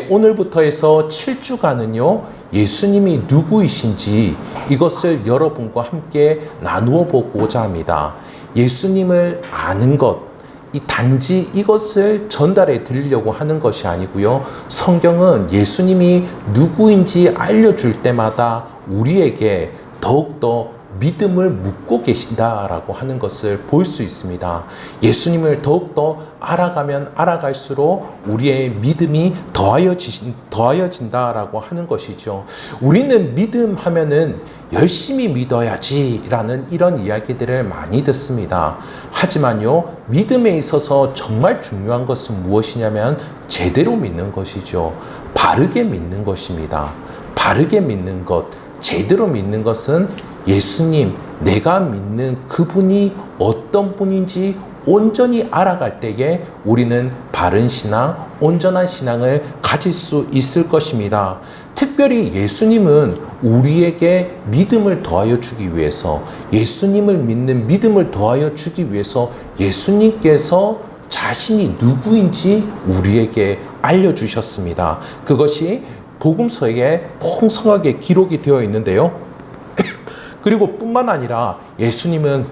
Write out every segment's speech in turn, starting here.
오늘부터 해서 7주간은요, 예수님이 누구이신지 이것을 여러분과 함께 나누어 보고자 합니다. 예수님을 아는 것, 단지 이것을 전달해 드리려고 하는 것이 아니고요. 성경은 예수님이 누구인지 알려줄 때마다 우리에게 더욱더 믿음을 묻고 계신다라고 하는 것을 볼 수 있습니다. 예수님을 더욱더 알아가면 알아갈수록 우리의 믿음이 더하여진다라고 하는 것이죠. 우리는 믿음 하면은 열심히 믿어야지라는 이런 이야기들을 많이 듣습니다. 하지만요, 믿음에 있어서 정말 중요한 것은 무엇이냐면 제대로 믿는 것이죠. 바르게 믿는 것입니다. 바르게 믿는 것, 제대로 믿는 것은 예수님, 내가 믿는 그분이 어떤 분인지 온전히 알아갈 때에 우리는 바른 신앙, 온전한 신앙을 가질 수 있을 것입니다. 특별히 예수님은 우리에게 믿음을 더하여 주기 위해서, 예수님을 믿는 믿음을 더하여 주기 위해서 예수님께서 자신이 누구인지 우리에게 알려주셨습니다. 그것이 복음서에 풍성하게 기록이 되어 있는데요. 그리고 뿐만 아니라 예수님은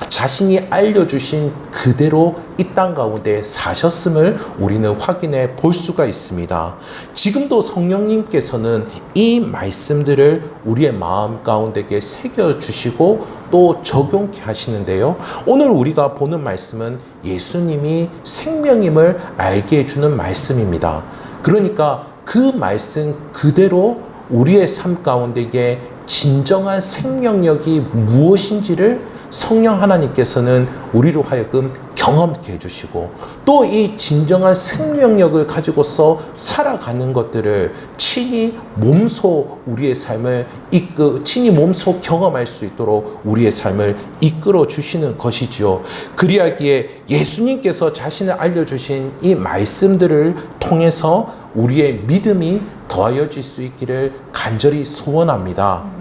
자신이 알려주신 그대로 이 땅 가운데 사셨음을 우리는 확인해 볼 수가 있습니다. 지금도 성령님께서는 이 말씀들을 우리의 마음 가운데에 새겨주시고 또 적용케 하시는데요. 오늘 우리가 보는 말씀은 예수님이 생명임을 알게 해주는 말씀입니다. 그러니까 그 말씀 그대로 우리의 삶 가운데에 진정한 생명력이 무엇인지를 성령 하나님께서는 우리로 하여금 경험케 해주시고 또 이 진정한 생명력을 가지고서 살아가는 것들을 친히 몸소 우리의 삶을 친히 몸소 경험할 수 있도록 우리의 삶을 이끌어 주시는 것이지요. 그리하기에 예수님께서 자신을 알려주신 이 말씀들을 통해서 우리의 믿음이 더하여질 수 있기를 간절히 소원합니다.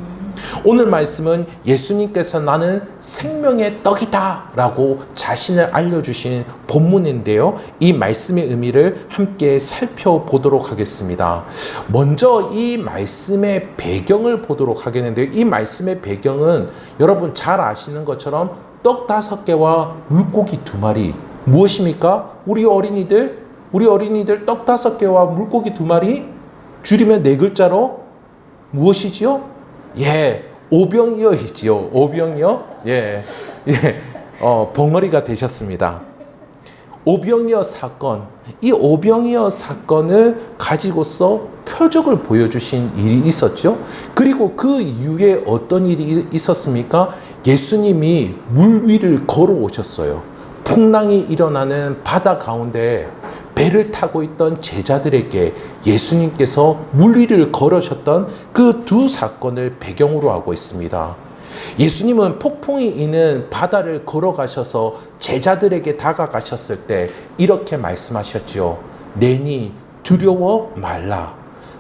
오늘 말씀은 예수님께서 나는 생명의 떡이다 라고 자신을 알려주신 본문인데요. 이 말씀의 의미를 함께 살펴보도록 하겠습니다. 먼저 이 말씀의 배경을 보도록 하겠는데요. 이 말씀의 배경은 여러분 잘 아시는 것처럼 떡 5개와 물고기 2마리. 무엇입니까? 우리 어린이들 떡 5개와 물고기 2마리 줄이면 4글자로 무엇이지요? 오병이어이지요. 오병이어? 벙어리가 되셨습니다. 오병이어 사건. 이 오병이어 사건을 가지고서 표적을 보여주신 일이 있었죠. 그리고 그 이후에 어떤 일이 있었습니까? 예수님이 물 위를 걸어오셨어요. 풍랑이 일어나는 바다 가운데 배를 타고 있던 제자들에게 예수님께서 물 위를 걸으셨던 그 2 사건을 배경으로 하고 있습니다. 예수님은 폭풍이 있는 바다를 걸어가셔서 제자들에게 다가가셨을 때 이렇게 말씀하셨죠. 내니 두려워 말라.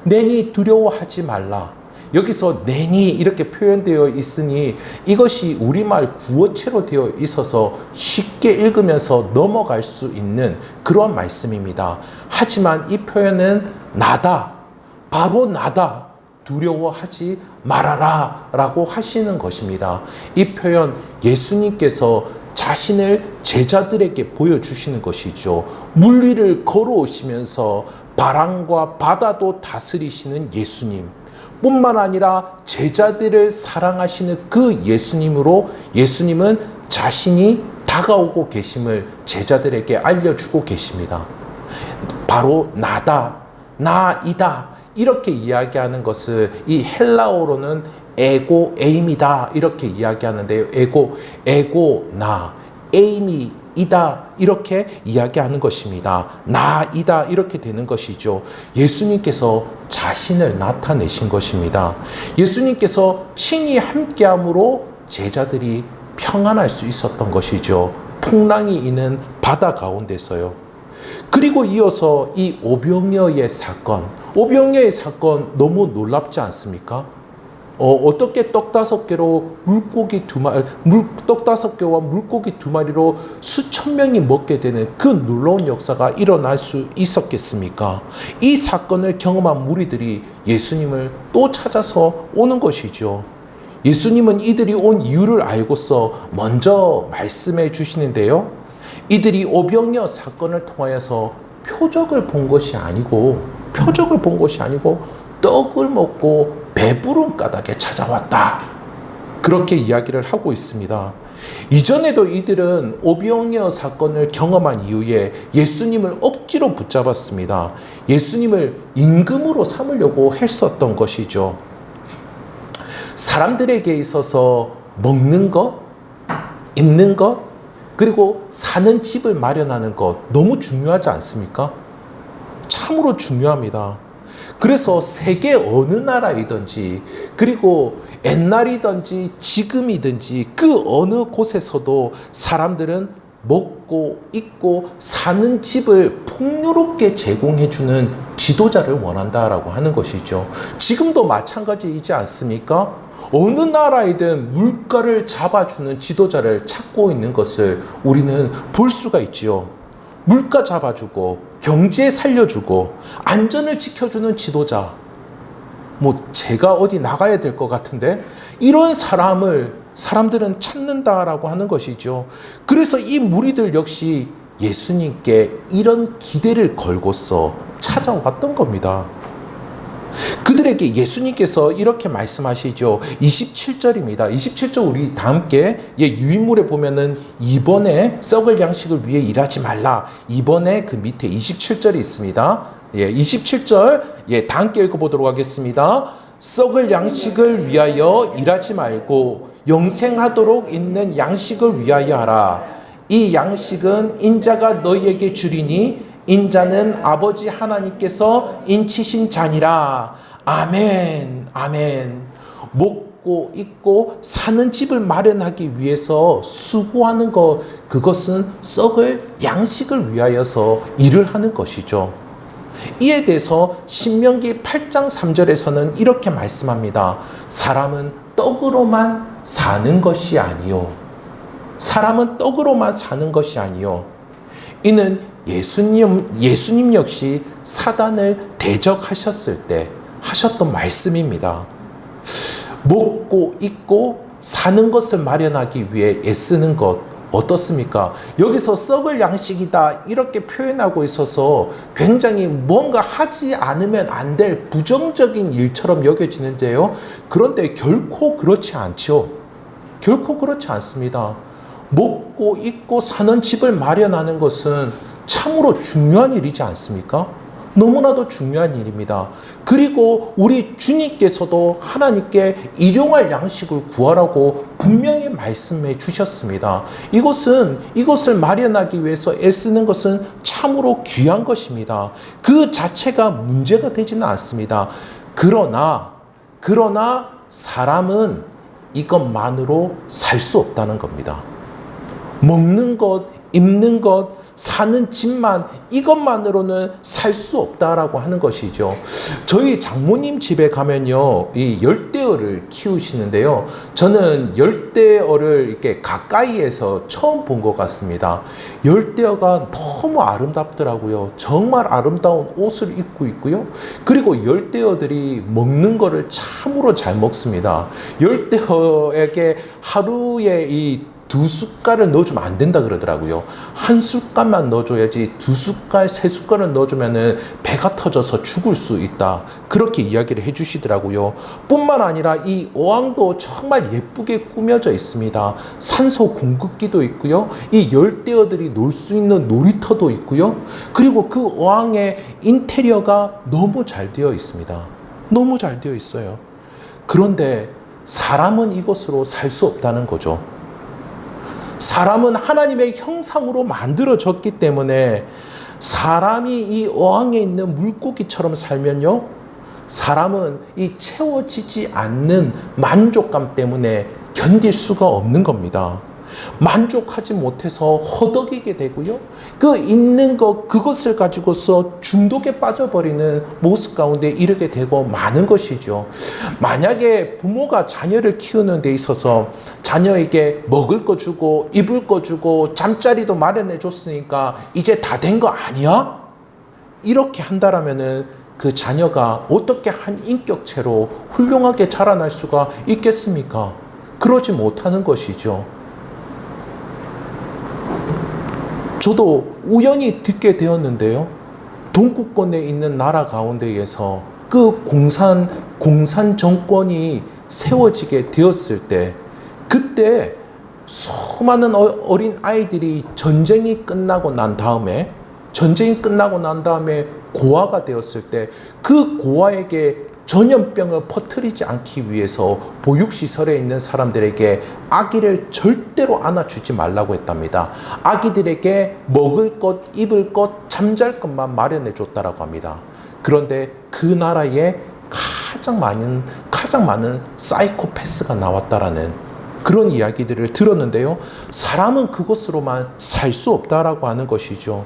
내니 두려워하지 말라. 여기서 내니 이렇게 표현되어 있으니 이것이 우리말 구어체로 되어 있어서 쉽게 읽으면서 넘어갈 수 있는 그런 말씀입니다. 하지만 이 표현은 나다, 바로 나다, 두려워하지 말아라 라고 하시는 것입니다. 이 표현 예수님께서 자신을 제자들에게 보여주시는 것이죠. 물 위를 걸어오시면서 바람과 바다도 다스리시는 예수님 뿐만 아니라 제자들을 사랑하시는 그 예수님으로 예수님은 자신이 다가오고 계심을 제자들에게 알려주고 계십니다. 바로 나다, 나이다 이렇게 이야기하는 것을 이 헬라어로는 에고 에임이다 이렇게 이야기하는데요. 에고 나, 에임이 이다 이렇게 이야기하는 것입니다. 나이다 이렇게 되는 것이죠. 예수님께서 자신을 나타내신 것입니다. 예수님께서 친히 함께함으로 제자들이 평안할 수 있었던 것이죠. 풍랑이 있는 바다 가운데서요. 그리고 이어서 이 오병이어의 사건 너무 놀랍지 않습니까? 어떻게 떡 5개로 물고기 2마리, 떡 5개와 물고기 2마리로 수천 명이 먹게 되는 그 놀라운 역사가 일어날 수 있었겠습니까? 이 사건을 경험한 무리들이 예수님을 또 찾아서 오는 것이죠. 예수님은 이들이 온 이유를 알고서 먼저 말씀해 주시는데요. 이들이 오병이어 사건을 통하여서 표적을 본 것이 아니고 떡을 먹고 배부른 까닭에 찾아왔다. 그렇게 이야기를 하고 있습니다. 이전에도 이들은 오병이어 사건을 경험한 이후에 예수님을 억지로 붙잡았습니다. 예수님을 임금으로 삼으려고 했었던 것이죠. 사람들에게 있어서 먹는 것, 입는 것, 그리고 사는 집을 마련하는 것 너무 중요하지 않습니까? 참으로 중요합니다. 그래서 세계 어느 나라이든지 그리고 옛날이든지 지금이든지 그 어느 곳에서도 사람들은 먹고 입고 사는 집을 풍요롭게 제공해주는 지도자를 원한다라고 하는 것이죠. 지금도 마찬가지이지 않습니까? 어느 나라이든 물가를 잡아주는 지도자를 찾고 있는 것을 우리는 볼 수가 있지요. 물가 잡아주고 경제 살려주고 안전을 지켜주는 지도자. 제가 어디 나가야 될 것 같은데 이런 사람들은 찾는다라고 하는 것이죠. 그래서 이 무리들 역시 예수님께 이런 기대를 걸고서 찾아왔던 겁니다. 그들에게 예수님께서 이렇게 말씀하시죠. 27절입니다. 27절 우리 다 함께 유인물에 보면은 이번에 썩을 양식을 위해 일하지 말라. 이번에 그 밑에 27절이 있습니다. 27절 다 함께 읽어보도록 하겠습니다. 썩을 양식을 위하여 일하지 말고 영생하도록 있는 양식을 위하여 하라. 이 양식은 인자가 너희에게 주리니 인자는 아버지 하나님께서 인치신 자니라. 아멘, 아멘. 먹고 입고 사는 집을 마련하기 위해서 수고하는 것, 그것은 썩을 양식을 위하여서 일을 하는 것이죠. 이에 대해서 신명기 8장 3절에서는 이렇게 말씀합니다. 사람은 떡으로만 사는 것이 아니요. 사람은 떡으로만 사는 것이 아니요. 이는 예수님 역시 사단을 대적하셨을 때 하셨던 말씀입니다. 먹고 입고 사는 것을 마련하기 위해 애쓰는 것 어떻습니까? 여기서 썩을 양식이다 이렇게 표현하고 있어서 굉장히 뭔가 하지 않으면 안 될 부정적인 일처럼 여겨지는데요. 그런데 결코 그렇지 않죠. 결코 그렇지 않습니다. 먹고 입고 사는 집을 마련하는 것은 참으로 중요한 일이지 않습니까? 너무나도 중요한 일입니다. 그리고 우리 주님께서도 하나님께 일용할 양식을 구하라고 분명히 말씀해 주셨습니다. 이것을 마련하기 위해서 애쓰는 것은 참으로 귀한 것입니다. 그 자체가 문제가 되지는 않습니다. 그러나 사람은 이것만으로 살 수 없다는 겁니다. 먹는 것, 입는 것, 사는 집만 이것만으로는 살 수 없다라고 하는 것이죠. 저희 장모님 집에 가면요, 이 열대어를 키우시는데요. 저는 열대어를 이렇게 가까이에서 처음 본 것 같습니다. 열대어가 너무 아름답더라고요. 정말 아름다운 옷을 입고 있고요. 그리고 열대어들이 먹는 거를 참으로 잘 먹습니다. 열대어에게 하루에 이 2숟갈을 넣어주면 안 된다 그러더라고요. 1숟갈만 넣어줘야지 2숟갈, 3숟갈을 넣어주면 배가 터져서 죽을 수 있다. 그렇게 이야기를 해주시더라고요. 뿐만 아니라 이 어항도 정말 예쁘게 꾸며져 있습니다. 산소 공급기도 있고요. 이 열대어들이 놀 수 있는 놀이터도 있고요. 그리고 그 어항의 인테리어가 너무 잘 되어 있습니다. 너무 잘 되어 있어요. 그런데 사람은 이것으로 살 수 없다는 거죠. 사람은 하나님의 형상으로 만들어졌기 때문에 사람이 이 어항에 있는 물고기처럼 살면요, 사람은 이 채워지지 않는 만족감 때문에 견딜 수가 없는 겁니다. 만족하지 못해서 허덕이게 되고요. 그 있는 것, 그것을 가지고서 중독에 빠져버리는 모습 가운데 이르게 되고 많은 것이죠. 만약에 부모가 자녀를 키우는 데 있어서 자녀에게 먹을 거 주고 입을 거 주고 잠자리도 마련해 줬으니까 이제 다 된 거 아니야? 이렇게 한다라면은 그 자녀가 어떻게 한 인격체로 훌륭하게 자라날 수가 있겠습니까? 그러지 못하는 것이죠. 저도 우연히 듣게 되었는데요. 동구권에 있는 나라 가운데에서 그 공산 정권이 세워지게 되었을 때, 그때 수많은 어린 아이들이 전쟁이 끝나고 난 다음에 고아가 되었을 때, 그 고아에게 전염병을 퍼뜨리지 않기 위해서 보육시설에 있는 사람들에게 아기를 절대로 안아주지 말라고 했답니다. 아기들에게 먹을 것, 입을 것, 잠잘 것만 마련해 줬다라고 합니다. 그런데 그 나라에 가장 많은 사이코패스가 나왔다라는 그런 이야기들을 들었는데요. 사람은 그것으로만 살 수 없다라고 하는 것이죠.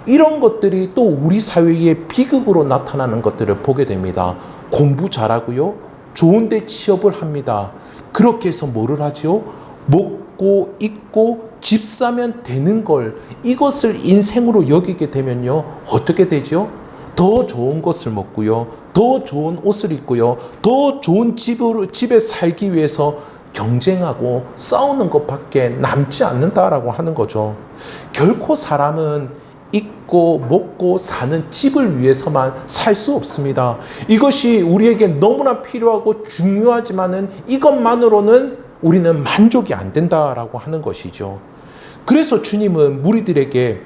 이런 것들이 또 우리 사회의 비극으로 나타나는 것들을 보게 됩니다. 공부 잘하고요. 좋은데 취업을 합니다. 그렇게 해서 뭐를 하죠? 먹고 입고 집 사면 되는 걸, 이것을 인생으로 여기게 되면요. 어떻게 되죠? 더 좋은 것을 먹고요. 더 좋은 옷을 입고요. 더 좋은 집에 살기 위해서 경쟁하고 싸우는 것밖에 남지 않는다라고 하는 거죠. 결코 사람은 입고 먹고 사는 집을 위해서만 살 수 없습니다. 이것이 우리에게 너무나 필요하고 중요하지만은 이것만으로는 우리는 만족이 안 된다라고 하는 것이죠. 그래서 주님은 무리들에게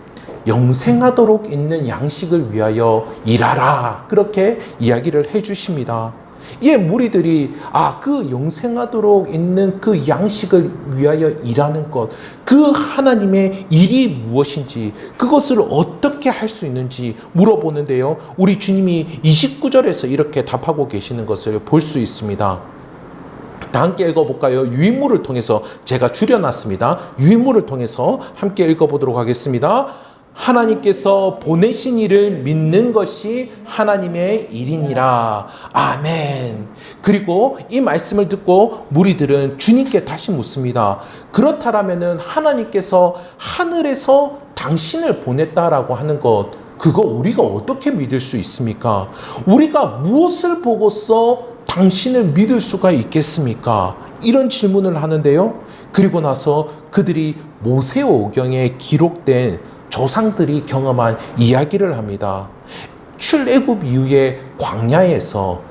영생하도록 있는 양식을 위하여 일하라, 그렇게 이야기를 해주십니다. 이에 무리들이 그 영생하도록 있는 그 양식을 위하여 일하는 것, 그 하나님의 일이 무엇인지, 그것을 어떻게 할 수 있는지 물어보는데요. 우리 주님이 29절에서 이렇게 답하고 계시는 것을 볼 수 있습니다. 다 함께 읽어볼까요? 유인물을 통해서 제가 줄여놨습니다. 유인물을 통해서 함께 읽어보도록 하겠습니다. 하나님께서 보내신 이를 믿는 것이 하나님의 일이니라. 아멘. 그리고 이 말씀을 듣고 무리들은 주님께 다시 묻습니다. 그렇다라면은 하나님께서 하늘에서 당신을 보냈다라고 하는 것, 그거 우리가 어떻게 믿을 수 있습니까? 우리가 무엇을 보고서 당신을 믿을 수가 있겠습니까? 이런 질문을 하는데요. 그리고 나서 그들이 모세오경에 기록된 조상들이 경험한 이야기를 합니다. 출애굽 이후에 광야에서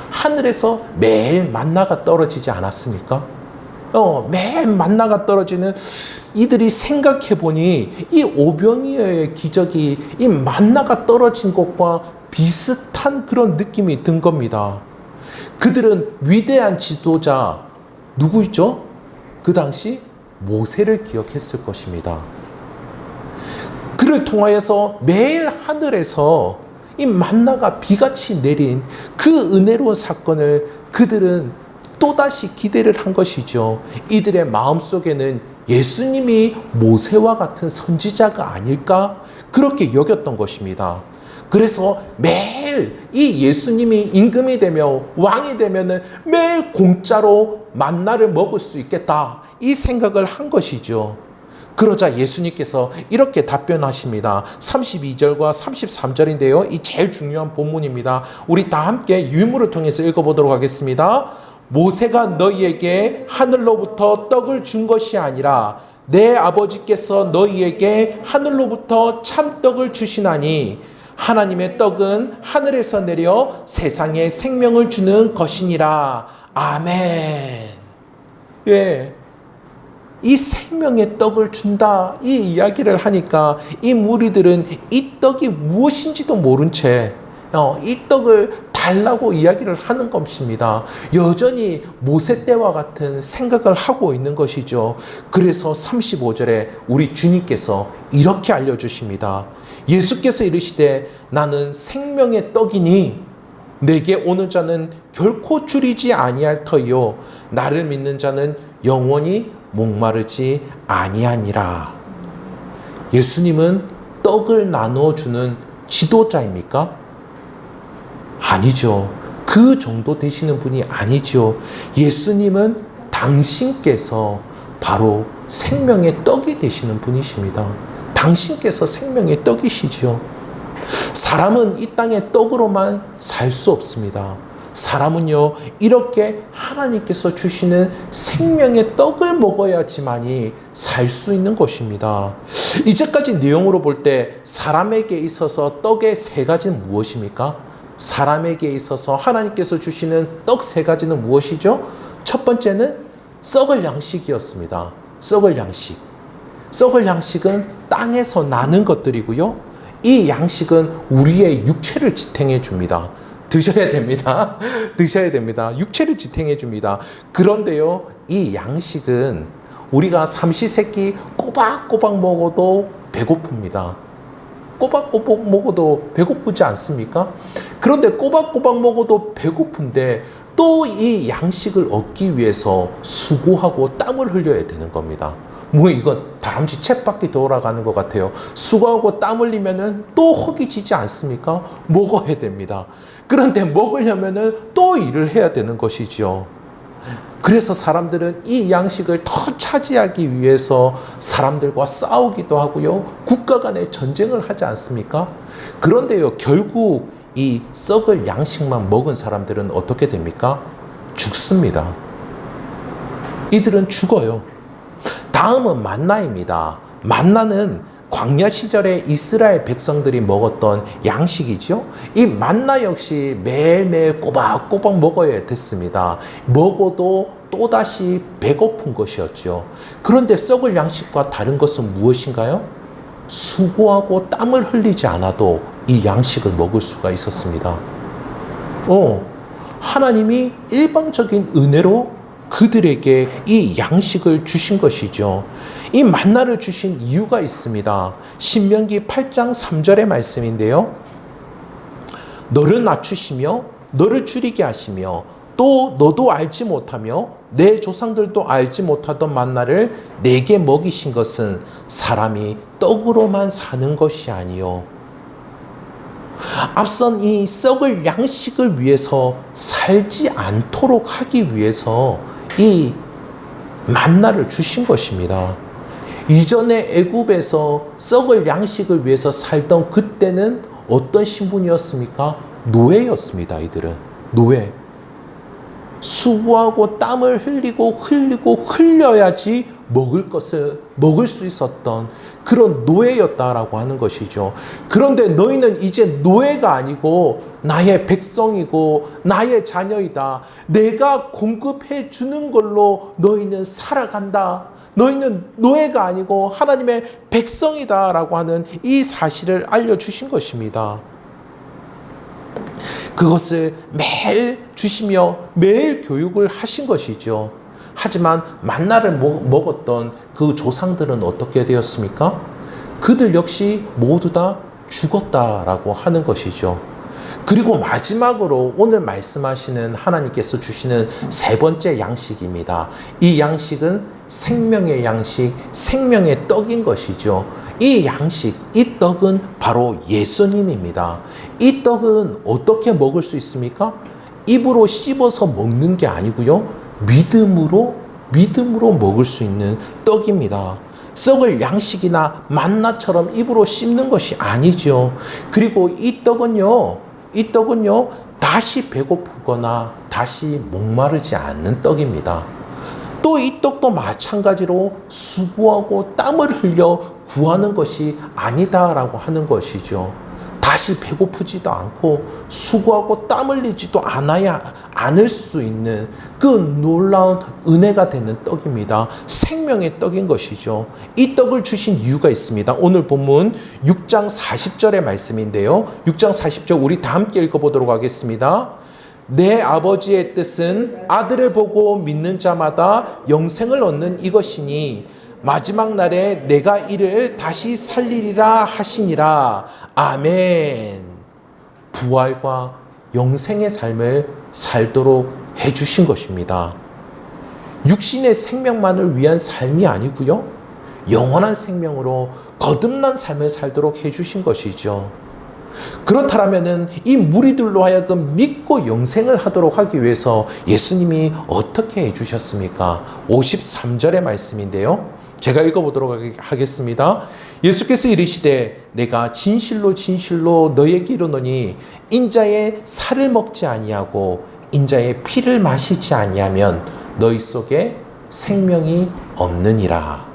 하늘에서 매일 만나가 떨어지지 않았습니까? 매일 만나가 떨어지는, 이들이 생각해 보니 이 오병이어의 기적이 이 만나가 떨어진 것과 비슷한 그런 느낌이 든 겁니다. 그들은 위대한 지도자 누구죠? 그 당시 모세를 기억했을 것입니다. 그를 통하여서 매일 하늘에서 이 만나가 비같이 내린 그 은혜로운 사건을 그들은 또다시 기대를 한 것이죠. 이들의 마음속에는 예수님이 모세와 같은 선지자가 아닐까? 그렇게 여겼던 것입니다. 그래서 매일 이 예수님이 임금이 되며 왕이 되면은 매일 공짜로 만나를 먹을 수 있겠다, 이 생각을 한 것이죠. 그러자 예수님께서 이렇게 답변하십니다. 32절과 33절인데요. 이 제일 중요한 본문입니다. 우리 다 함께 유물을 통해서 읽어보도록 하겠습니다. 모세가 너희에게 하늘로부터 떡을 준 것이 아니라 내 아버지께서 너희에게 하늘로부터 참떡을 주시나니 하나님의 떡은 하늘에서 내려 세상에 생명을 주는 것이니라. 아멘. 예. 이 생명의 떡을 준다, 이 이야기를 하니까 이 무리들은 이 떡이 무엇인지도 모른 채 이 떡을 달라고 이야기를 하는 것입니다. 여전히 모세 때와 같은 생각을 하고 있는 것이죠. 그래서 35절에 우리 주님께서 이렇게 알려주십니다. 예수께서 이르시되 나는 생명의 떡이니 내게 오는 자는 결코 줄이지 아니할 터이요 나를 믿는 자는 영원히 목마르지 아니하니라. 예수님은 떡을 나누어 주는 지도자입니까? 아니죠. 그 정도 되시는 분이 아니죠. 예수님은 당신께서 바로 생명의 떡이 되시는 분이십니다. 당신께서 생명의 떡이시죠. 사람은 이 땅의 떡으로만 살 수 없습니다. 사람은요, 이렇게 하나님께서 주시는 생명의 떡을 먹어야지만이 살 수 있는 것입니다. 이제까지 내용으로 볼 때 사람에게 있어서 떡의 세 가지는 무엇입니까? 사람에게 있어서 하나님께서 주시는 떡 세 가지는 무엇이죠? 첫 번째는 썩을 양식이었습니다. 썩을 양식. 썩을 양식은 땅에서 나는 것들이고요. 이 양식은 우리의 육체를 지탱해 줍니다. 드셔야 됩니다. 드셔야 됩니다. 육체를 지탱해 줍니다. 그런데요, 이 양식은 우리가 삼시세끼 꼬박꼬박 먹어도 배고픕니다. 꼬박꼬박 먹어도 배고프지 않습니까? 그런데 꼬박꼬박 먹어도 배고픈데 또 이 양식을 얻기 위해서 수고하고 땀을 흘려야 되는 겁니다. 뭐 이건 다람쥐 쳇바퀴 돌아가는 것 같아요. 수고하고 땀 흘리면은 또 허기지지 않습니까? 먹어야 됩니다. 그런데 먹으려면은 또 일을 해야 되는 것이죠. 그래서 사람들은 이 양식을 더 차지하기 위해서 사람들과 싸우기도 하고요. 국가 간에 전쟁을 하지 않습니까? 그런데요, 결국 이 썩을 양식만 먹은 사람들은 어떻게 됩니까? 죽습니다. 이들은 죽어요. 다음은 만나입니다. 만나는 광야 시절에 이스라엘 백성들이 먹었던 양식이죠. 이 만나 역시 매일매일 꼬박꼬박 먹어야 됐습니다. 먹어도 또다시 배고픈 것이었죠. 그런데 썩을 양식과 다른 것은 무엇인가요? 수고하고 땀을 흘리지 않아도 이 양식을 먹을 수가 있었습니다. 하나님이 일방적인 은혜로 그들에게 이 양식을 주신 것이죠. 이 만나를 주신 이유가 있습니다. 신명기 8장 3절의 말씀인데요. 너를 낮추시며 너를 줄이게 하시며 또 너도 알지 못하며 내 조상들도 알지 못하던 만나를 내게 먹이신 것은 사람이 떡으로만 사는 것이 아니요. 앞선 이 썩을 양식을 위해서 살지 않도록 하기 위해서 이 만나를 주신 것입니다. 이전에 애굽에서 썩을 양식을 위해서 살던 그때는 어떤 신분이었습니까? 노예였습니다. 이들은 노예. 수고하고 땀을 흘리고 흘려야지 먹을 수 있었던 그런 노예였다라고 하는 것이죠. 그런데 너희는 이제 노예가 아니고 나의 백성이고 나의 자녀이다. 내가 공급해 주는 걸로 너희는 살아간다. 너희는 노예가 아니고 하나님의 백성이다라고 하는 이 사실을 알려주신 것입니다. 그것을 매일 주시며 매일 교육을 하신 것이죠. 하지만 만나를 먹었던 그 조상들은 어떻게 되었습니까? 그들 역시 모두 다 죽었다라고 하는 것이죠. 그리고 마지막으로 오늘 말씀하시는 하나님께서 주시는 세 번째 양식입니다. 이 양식은 생명의 양식, 생명의 떡인 것이죠. 이 양식, 이 떡은 바로 예수님입니다. 이 떡은 어떻게 먹을 수 있습니까? 입으로 씹어서 먹는 게 아니고요. 믿음으로 먹을 수 있는 떡입니다. 썩을 양식이나 만나처럼 입으로 씹는 것이 아니죠. 그리고 이 떡은요, 다시 배고프거나 다시 목마르지 않는 떡입니다. 또 이 떡도 마찬가지로 수고하고 땀을 흘려 구하는 것이 아니다라고 하는 것이죠. 다시 배고프지도 않고 수고하고 땀 흘리지도 않을 수 있는 그 놀라운 은혜가 되는 떡입니다. 생명의 떡인 것이죠. 이 떡을 주신 이유가 있습니다. 오늘 본문 6장 40절의 말씀인데요. 6장 40절 우리 다 함께 읽어보도록 하겠습니다. 내 아버지의 뜻은 아들을 보고 믿는 자마다 영생을 얻는 이것이니 마지막 날에 내가 이를 다시 살리리라 하시니라. 아멘. 부활과 영생의 삶을 살도록 해주신 것입니다. 육신의 생명만을 위한 삶이 아니고요. 영원한 생명으로 거듭난 삶을 살도록 해주신 것이죠. 그렇다면은 이 무리들로 하여금 믿고 영생을 하도록 하기 위해서 예수님이 어떻게 해주셨습니까? 53절의 말씀인데요. 제가 읽어보도록 하겠습니다. 예수께서 이르시되 내가 진실로 진실로 너에게 이르노니 인자의 살을 먹지 아니하고 인자의 피를 마시지 아니하면 너희 속에 생명이 없느니라.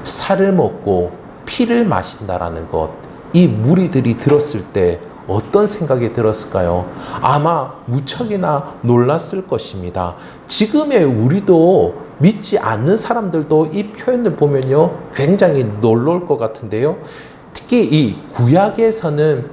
살을 먹고 피를 마신다라는 것, 이 무리들이 들었을 때 어떤 생각이 들었을까요? 아마 무척이나 놀랐을 것입니다. 지금의 우리도 믿지 않는 사람들도 이 표현을 보면요, 굉장히 놀라울 것 같은데요. 특히 이 구약에서는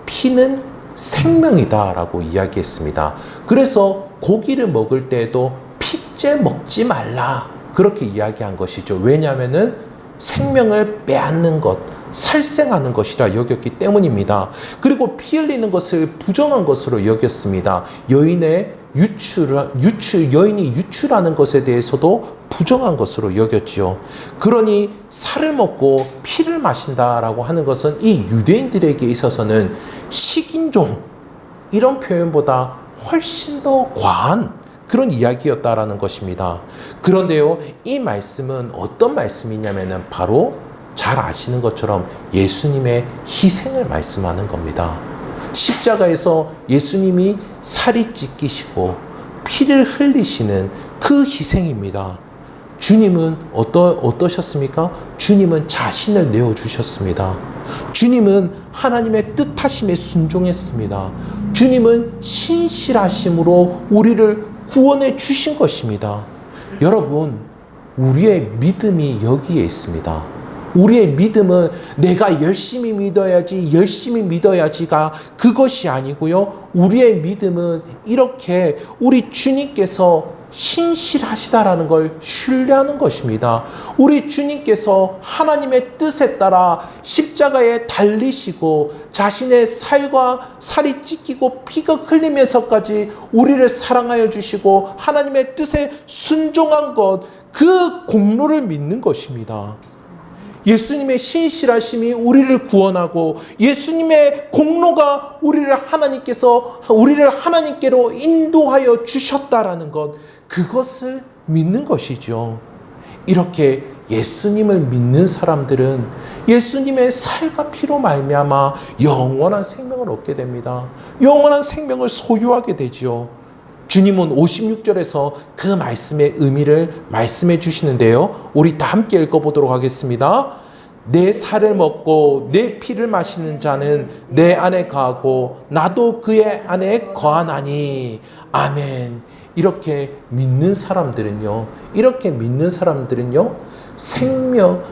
피는 생명이다라고 이야기했습니다. 그래서 고기를 먹을 때에도 피째 먹지 말라, 그렇게 이야기한 것이죠. 왜냐하면은 생명을 빼앗는 것, 살생하는 것이라 여겼기 때문입니다. 그리고 피 흘리는 것을 부정한 것으로 여겼습니다. 여인이 유출하는 것에 대해서도 부정한 것으로 여겼지요. 그러니 살을 먹고 피를 마신다라고 하는 것은 이 유대인들에게 있어서는 식인종, 이런 표현보다 훨씬 더 과한 그런 이야기였다라는 것입니다. 그런데요, 이 말씀은 어떤 말씀이냐면은 바로 잘 아시는 것처럼 예수님의 희생을 말씀하는 겁니다. 십자가에서 예수님이 살이 찢기시고 피를 흘리시는 그 희생입니다. 주님은 어떠셨습니까? 주님은 자신을 내어주셨습니다. 주님은 하나님의 뜻하심에 순종했습니다. 주님은 신실하심으로 우리를 구원해 주신 것입니다. 여러분, 우리의 믿음이 여기에 있습니다. 우리의 믿음은 내가 열심히 믿어야지가 그것이 아니고요. 우리의 믿음은 이렇게 우리 주님께서 신실하시다라는 걸 신뢰하는 것입니다. 우리 주님께서 하나님의 뜻에 따라 십자가에 달리시고 자신의 살이 찢기고 피가 흘리면서까지 우리를 사랑하여 주시고 하나님의 뜻에 순종한 것, 그 공로를 믿는 것입니다. 예수님의 신실하심이 우리를 구원하고 예수님의 공로가 우리를 하나님께로 인도하여 주셨다라는 것, 그것을 믿는 것이죠. 이렇게 예수님을 믿는 사람들은 예수님의 살과 피로 말미암아 영원한 생명을 얻게 됩니다. 영원한 생명을 소유하게 되지요. 주님은 56절에서 그 말씀의 의미를 말씀해 주시는데요. 우리 다 함께 읽어보도록 하겠습니다. 내 살을 먹고 내 피를 마시는 자는 내 안에 거하고 나도 그의 안에 거하나니. 아멘. 이렇게 믿는 사람들은요,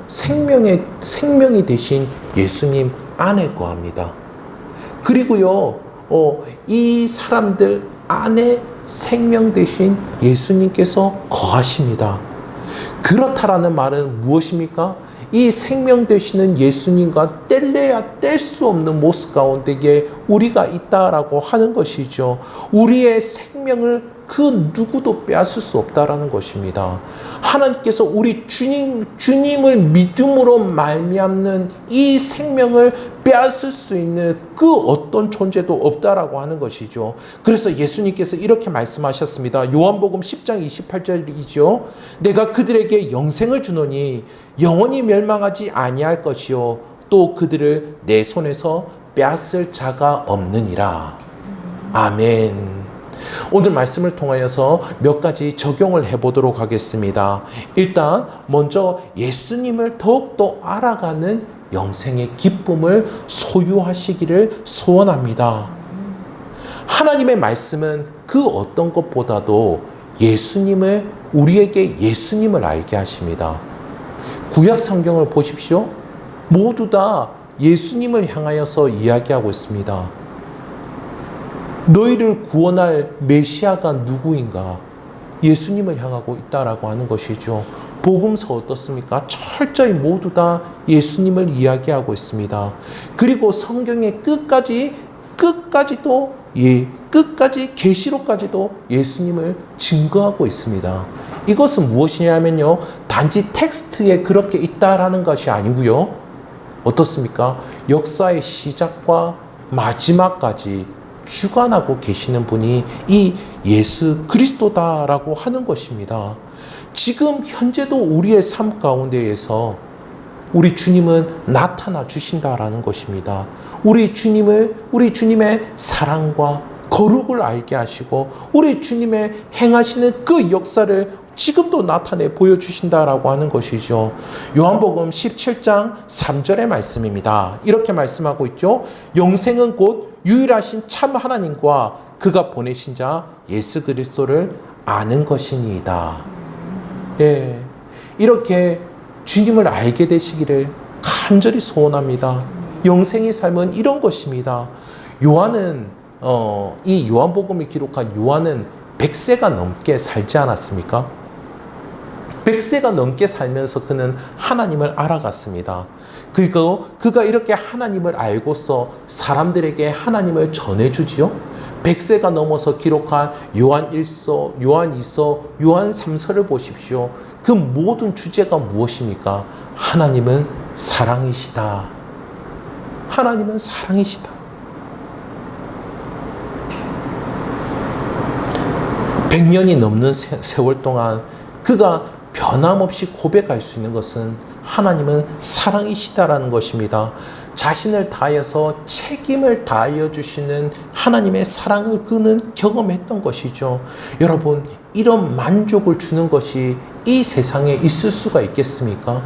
생명이 되신 예수님 안에 거합니다. 그리고요, 이 사람들 안에 생명 되신 예수님께서 거하십니다. 그렇다라는 말은 무엇입니까? 이 생명 되시는 예수님과 뗄래야 뗄 수 없는 모습 가운데에 우리가 있다라고 하는 것이죠. 우리의 생명을 그 누구도 빼앗을 수 없다라는 것입니다. 하나님께서 우리 주님을 믿음으로 말미암는 이 생명을 빼앗을 수 있는 그 어떤 존재도 없다라고 하는 것이죠. 그래서 예수님께서 이렇게 말씀하셨습니다. 요한복음 10장 28절이죠. 내가 그들에게 영생을 주노니 영원히 멸망하지 아니할 것이요 또 그들을 내 손에서 빼앗을 자가 없느니라. 아멘. 오늘 말씀을 통하여서 몇 가지 적용을 해보도록 하겠습니다. 일단 먼저 예수님을 더욱더 알아가는 영생의 기쁨을 소유하시기를 소원합니다. 하나님의 말씀은 그 어떤 것보다도 우리에게 예수님을 알게 하십니다. 구약 성경을 보십시오. 모두 다 예수님을 향하여서 이야기하고 있습니다. 너희를 구원할 메시아가 누구인가? 예수님을 향하고 있다라고 하는 것이죠. 복음서 어떻습니까? 철저히 모두 다 예수님을 이야기하고 있습니다. 그리고 성경의 끝까지도 끝까지 계시록까지도 예수님을 증거하고 있습니다. 이것은 무엇이냐면요, 단지 텍스트에 그렇게 있다라는 것이 아니고요, 어떻습니까? 역사의 시작과 마지막까지 주관하고 계시는 분이 이 예수 그리스도다라고 하는 것입니다. 지금 현재도 우리의 삶 가운데에서 우리 주님은 나타나 주신다라는 것입니다. 우리 주님의 사랑과 거룩을 알게 하시고 우리 주님의 행하시는 그 역사를 지금도 나타내 보여주신다라고 하는 것이죠. 요한복음 17장 3절의 말씀입니다. 이렇게 말씀하고 있죠. 영생은 곧 유일하신 참 하나님과 그가 보내신 자 예수 그리스도를 아는 것이니이다. 예, 이렇게 주님을 알게 되시기를 간절히 소원합니다. 영생의 삶은 이런 것입니다. 요한은 이 요한복음을 기록한 요한은 100세가 넘게 살지 않았습니까? 100세가 넘게 살면서 그는 하나님을 알아갔습니다. 그리고 그가 이렇게 하나님을 알고서 사람들에게 하나님을 전해주지요. 100세가 넘어서 기록한 요한 1서, 요한 2서, 요한 3서를 보십시오. 그 모든 주제가 무엇입니까? 하나님은 사랑이시다. 하나님은 사랑이시다. 100년이 넘는 세월 동안 그가 변함없이 고백할 수 있는 것은 하나님은 사랑이시다라는 것입니다. 자신을 다해서 책임을 다하여 주시는 하나님의 사랑을 그는 경험했던 것이죠. 여러분, 이런 만족을 주는 것이 이 세상에 있을 수가 있겠습니까?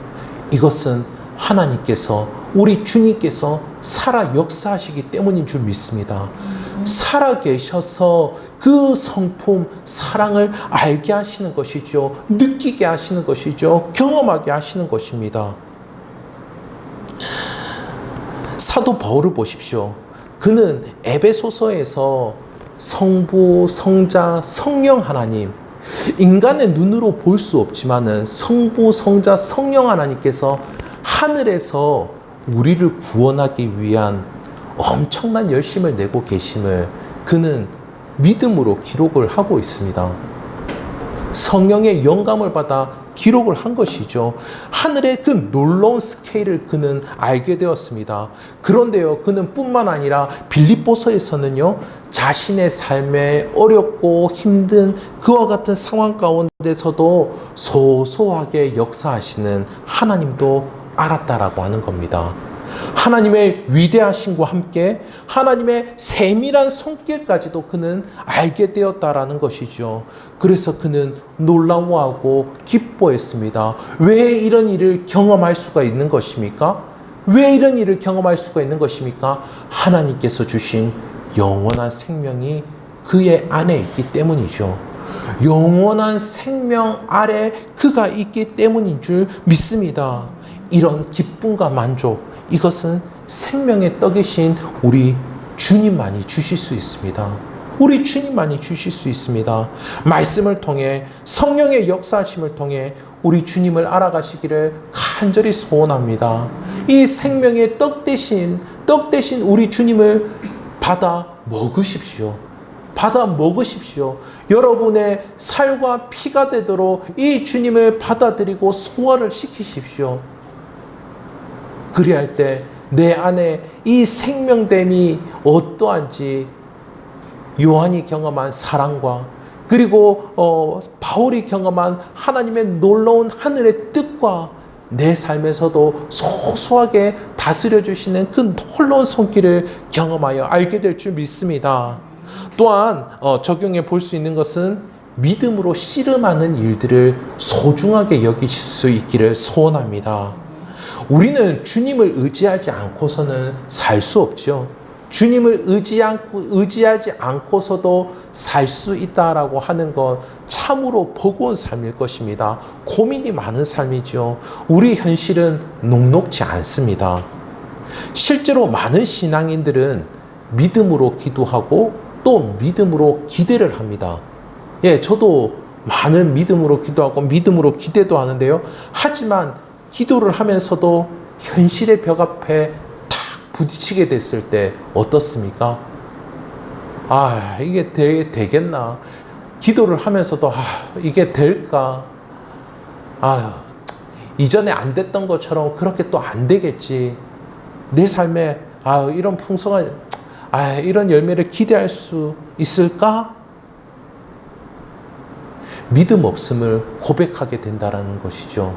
이것은 하나님께서, 우리 주님께서 살아 역사하시기 때문인 줄 믿습니다. 살아 계셔서 그 성품, 사랑을 알게 하시는 것이죠. 느끼게 하시는 것이죠. 경험하게 하시는 것입니다. 사도 바울을 보십시오. 그는 에베소서에서 성부, 성자, 성령 하나님, 인간의 눈으로 볼 수 없지만은 성부, 성자, 성령 하나님께서 하늘에서 우리를 구원하기 위한 엄청난 열심을 내고 계심을 그는 믿음으로 기록을 하고 있습니다. 성령의 영감을 받아 기록을 한 것이죠. 하늘의 그 놀라운 스케일을 그는 알게 되었습니다. 그런데요, 그는 뿐만 아니라 빌립보서에서는요, 자신의 삶에 어렵고 힘든 그와 같은 상황 가운데서도 소소하게 역사하시는 하나님도 알았다라고 하는 겁니다. 하나님의 위대하심과 함께 하나님의 세밀한 손길까지도 그는 알게 되었다라는 것이죠. 그래서 그는 놀라워하고 기뻐했습니다. 왜 이런 일을 경험할 수가 있는 것입니까? 왜 이런 일을 경험할 수가 있는 것입니까? 하나님께서 주신 영원한 생명이 그의 안에 있기 때문이죠. 영원한 생명 아래 그가 있기 때문인 줄 믿습니다. 이런 기쁨과 만족, 이것은 생명의 떡이신 우리 주님만이 주실 수 있습니다. 우리 주님만이 주실 수 있습니다. 말씀을 통해, 성령의 역사하심을 통해 우리 주님을 알아가시기를 간절히 소원합니다. 이 생명의 떡 대신 우리 주님을 받아 먹으십시오. 받아 먹으십시오. 여러분의 살과 피가 되도록 이 주님을 받아들이고 소화를 시키십시오. 그리할 때 내 안에 이 생명됨이 어떠한지 요한이 경험한 사랑과 그리고 바울이 경험한 하나님의 놀라운 하늘의 뜻과 내 삶에서도 소소하게 다스려 주시는 그 놀라운 손길을 경험하여 알게 될 줄 믿습니다. 또한 적용해 볼 수 있는 것은 믿음으로 씨름하는 일들을 소중하게 여기실 수 있기를 소원합니다. 우리는 주님을 의지하지 않고서는 살 수 없죠. 주님을 의지하지 않고서도 살 수 있다라고 하는 것 참으로 버거운 삶일 것입니다. 고민이 많은 삶이죠. 우리 현실은 녹록지 않습니다. 실제로 많은 신앙인들은 믿음으로 기도하고 또 믿음으로 기대를 합니다. 예, 저도 많은 믿음으로 기도하고 믿음으로 기대도 하는데요. 하지만 기도를 하면서도 현실의 벽 앞에 탁 부딪히게 됐을 때 어떻습니까? 이게 되겠나? 기도를 하면서도, 이게 될까? 이전에 안 됐던 것처럼 그렇게 또 안 되겠지. 내 삶에, 이런 풍성한, 이런 열매를 기대할 수 있을까? 믿음 없음을 고백하게 된다는 것이죠.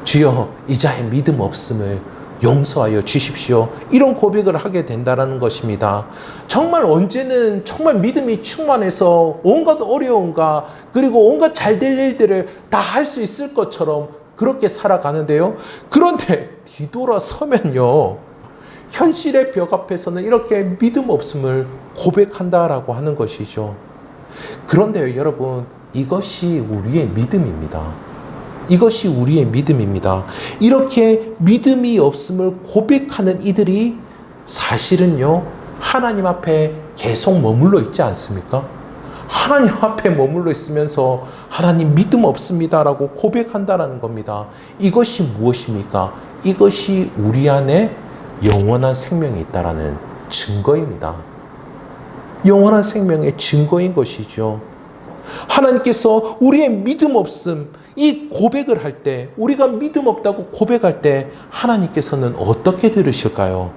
주여, 이 자의 믿음 없음을 용서하여 주십시오. 이런 고백을 하게 된다는 것입니다. 정말 언제는 정말 믿음이 충만해서 온갖 어려움과 그리고 온갖 잘될 일들을 다 할 수 있을 것처럼 그렇게 살아가는데요. 그런데 뒤돌아서면요, 현실의 벽 앞에서는 이렇게 믿음 없음을 고백한다라고 하는 것이죠. 그런데요, 여러분, 이것이 우리의 믿음입니다. 이것이 우리의 믿음입니다. 이렇게 믿음이 없음을 고백하는 이들이 사실은요, 하나님 앞에 계속 머물러 있지 않습니까? 하나님 앞에 머물러 있으면서 하나님 믿음 없습니다라고 고백한다라는 겁니다. 이것이 무엇입니까? 이것이 우리 안에 영원한 생명이 있다라는 증거입니다. 영원한 생명의 증거인 것이죠. 하나님께서 우리의 믿음 없음, 이 고백을 할 때, 우리가 믿음 없다고 고백할 때 하나님께서는 어떻게 들으실까요?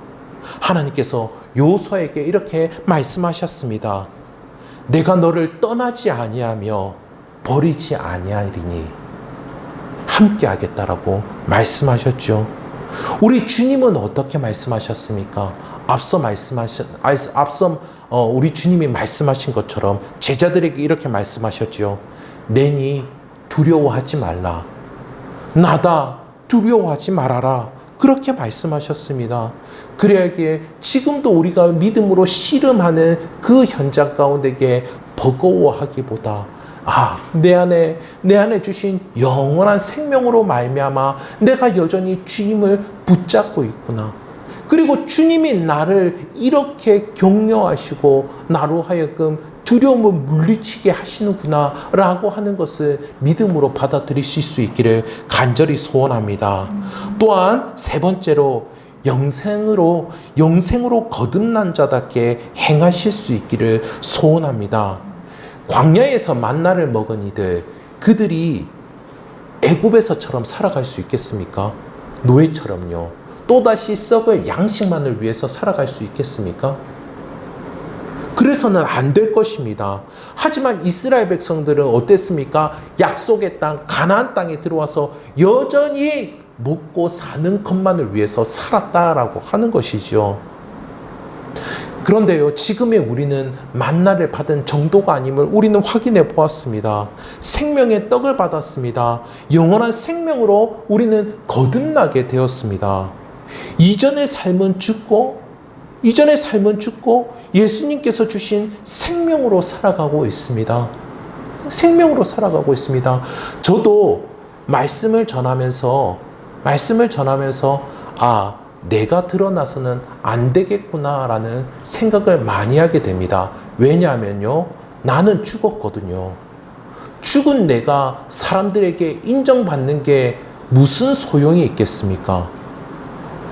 하나님께서 여호수아에게 이렇게 말씀하셨습니다. 내가 너를 떠나지 아니하며 버리지 아니하리니 함께 하겠다라고 말씀하셨죠. 우리 주님은 어떻게 말씀하셨습니까? 앞서 우리 주님이 말씀하신 것처럼 제자들에게 이렇게 말씀하셨죠. 내니 두려워하지 말라. 나다 두려워하지 말아라. 그렇게 말씀하셨습니다. 그래야기에 지금도 우리가 믿음으로 씨름하는 그 현장 가운데에 버거워하기보다 내 안에 주신 영원한 생명으로 말미암아 내가 여전히 주님을 붙잡고 있구나. 그리고 주님이 나를 이렇게 격려하시고 나로 하여금 두려움을 물리치게 하시는구나 라고 하는 것을 믿음으로 받아들이실 수 있기를 간절히 소원합니다. 또한 세 번째로 영생으로 거듭난 자답게 행하실 수 있기를 소원합니다. 광야에서 만나를 먹은 이들, 그들이 애굽에서처럼 살아갈 수 있겠습니까? 노예처럼요. 또다시 썩을 양식만을 위해서 살아갈 수 있겠습니까? 그래서는 안 될 것입니다. 하지만 이스라엘 백성들은 어땠습니까? 약속의 땅, 가나안 땅에 들어와서 여전히 먹고 사는 것만을 위해서 살았다라고 하는 것이죠. 그런데요, 지금의 우리는 만나를 받은 정도가 아님을 우리는 확인해 보았습니다. 생명의 떡을 받았습니다. 영원한 생명으로 우리는 거듭나게 되었습니다. 이전의 삶은 죽고 예수님께서 주신 생명으로 살아가고 있습니다. 생명으로 살아가고 있습니다. 저도 말씀을 전하면서 내가 드러나서는 안 되겠구나라는 생각을 많이 하게 됩니다. 왜냐하면요, 나는 죽었거든요. 죽은 내가 사람들에게 인정받는 게 무슨 소용이 있겠습니까?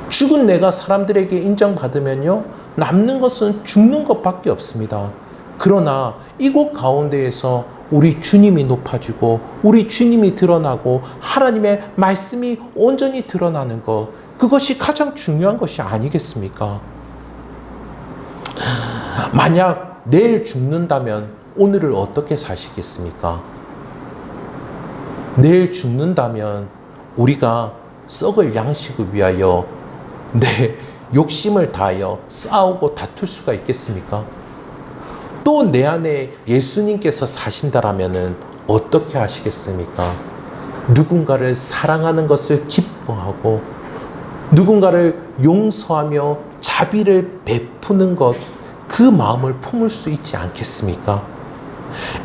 죽은 내가 사람들에게 인정받으면요, 남는 것은 죽는 것밖에 없습니다. 그러나 이곳 가운데에서 우리 주님이 높아지고 우리 주님이 드러나고 하나님의 말씀이 온전히 드러나는 것, 그것이 가장 중요한 것이 아니겠습니까? 만약 내일 죽는다면 오늘을 어떻게 사시겠습니까? 내일 죽는다면 우리가 썩을 양식을 위하여 내 욕심을 다하여 싸우고 다툴 수가 있겠습니까? 또 내 안에 예수님께서 사신다라면 어떻게 하시겠습니까? 누군가를 사랑하는 것을 기뻐하고 누군가를 용서하며 자비를 베푸는 것, 그 마음을 품을 수 있지 않겠습니까?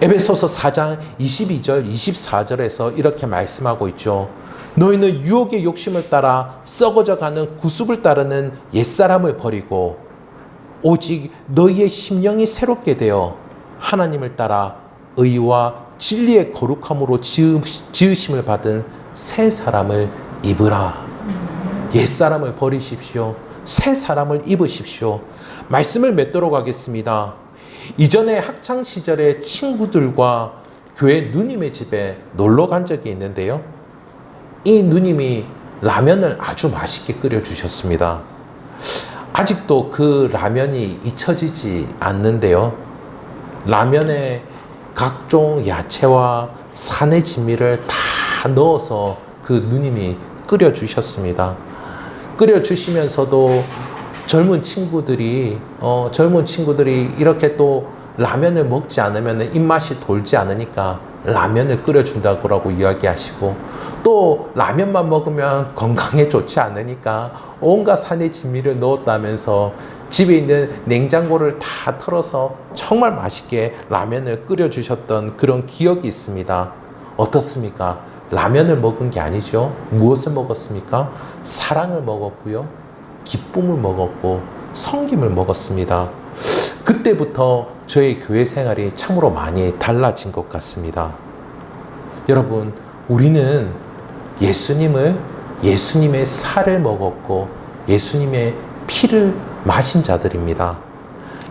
에베소서 4장 22절 24절에서 이렇게 말씀하고 있죠. 너희는 유혹의 욕심을 따라 썩어져 가는 구습을 따르는 옛사람을 버리고 오직 너희의 심령이 새롭게 되어 하나님을 따라 의와 진리의 거룩함으로 지으심을 받은 새 사람을 입으라. 옛사람을 버리십시오. 새 사람을 입으십시오. 말씀을 맺도록 하겠습니다. 이전에 학창 시절에 친구들과 교회 누님의 집에 놀러 간 적이 있는데요. 이 누님이 라면을 아주 맛있게 끓여 주셨습니다. 아직도 그 라면이 잊혀지지 않는데요. 라면에 각종 야채와 산의 진미를 다 넣어서 그 누님이 끓여 주셨습니다. 끓여 주시면서도 젊은 친구들이 이렇게 또 라면을 먹지 않으면 입맛이 돌지 않으니까 라면을 끓여준다고 이야기하시고, 또 라면만 먹으면 건강에 좋지 않으니까 온갖 산의 진미를 넣었다면서 집에 있는 냉장고를 다 털어서 정말 맛있게 라면을 끓여주셨던 그런 기억이 있습니다. 어떻습니까? 라면을 먹은 게 아니죠. 무엇을 먹었습니까? 사랑을 먹었고요. 기쁨을 먹었고 섬김을 먹었습니다. 그때부터 저의 교회 생활이 참으로 많이 달라진 것 같습니다. 여러분, 우리는 예수님의 살을 먹었고 예수님의 피를 마신 자들입니다.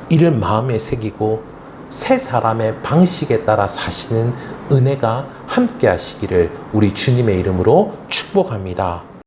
이를 마음에 새기고 새 사람의 방식에 따라 사시는 은혜가 함께 하시기를 우리 주님의 이름으로 축복합니다.